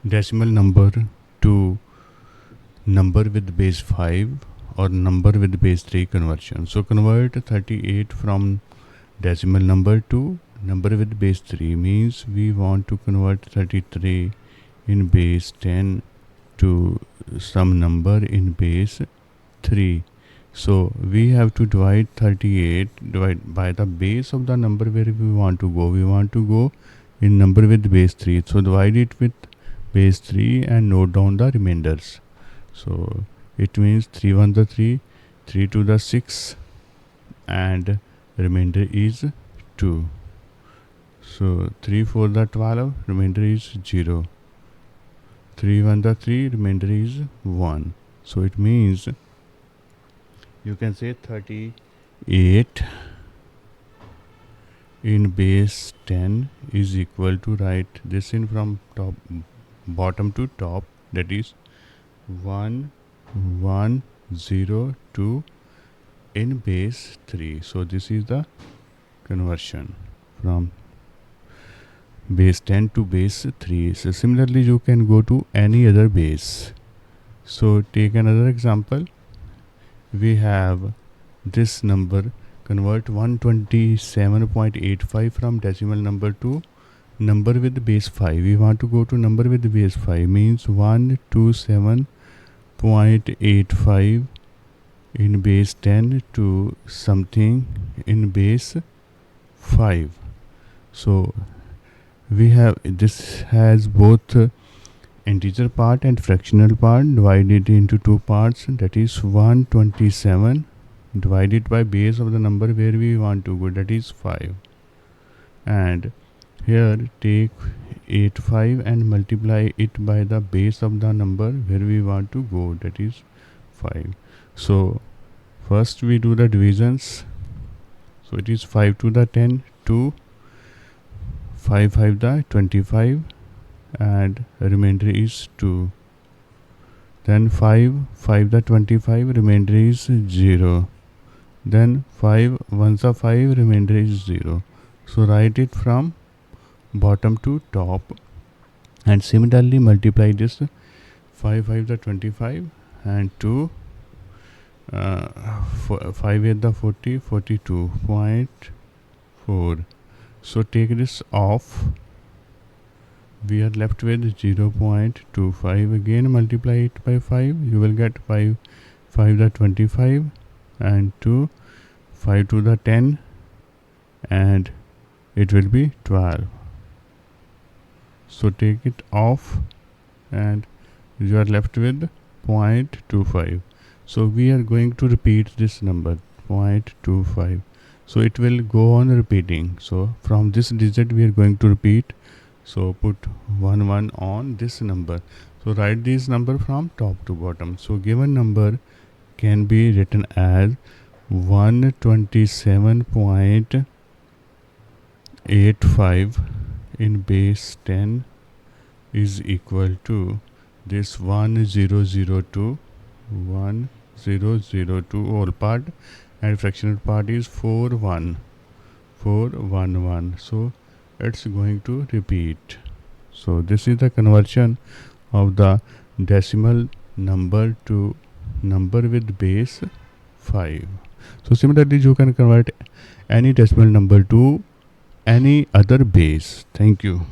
decimal number to number with base 5 or number with base 3 conversion. So convert 38 from decimal number to number with base 3 means we want to convert 33 in base 10 to some number in base 3. So we have to divide 38 by the base of the number where we want to go. We want to go in number with base 3. So divide it with base 3 and note down the remainders. So it means 3 1 the 3, 3 2 the 6, and remainder is 2. So 3 4 the 12, remainder is 0. 3 1 the 3, remainder is 1. So it means you can say 38 in base 10 is equal to, write this in from bottom to top, that is 1102 in base 3. So this is the conversion from base 10 to base 3. So similarly you can go to any other base. So take another example. We have this number, convert 127.85 from decimal number to number with base 5. We want to go to number with base 5 means 127.85 in base 10 to something in base 5. So we have, this has both integer part and fractional part divided into two parts, that is 127 divided by base of the number where we want to go, that is 5, and here take 85 and multiply it by the base of the number where we want to go, that is 5. So first we do the divisions. So it is 5 to the 10, 2, 5 5 the 25, and remainder is 2. Then 5 5 the 25, remainder is 0. Then 5 1 the 5, remainder is 0. So write it from bottom to top, and similarly multiply this 5 5 the 25 and 2, 5 8 the 40, 42.4. So take this off, we are left with 0.25. again multiply it by 5, you will get 5 5 the 25 and 2, 5 to the 10, and it will be 12. So take it off and you are left with 0.25. So we are going to repeat this number 0.25. So it will go on repeating. So from this digit we are going to repeat. So put 1 1 on this number. So write this number from top to bottom. So given number can be written as 127.85 in base 10 is equal to this 1002 whole part, and fractional part is 411. So it's going to repeat. So this is the conversion of the decimal number to number with base 5. So similarly you can convert any decimal number to any other base. Thank you.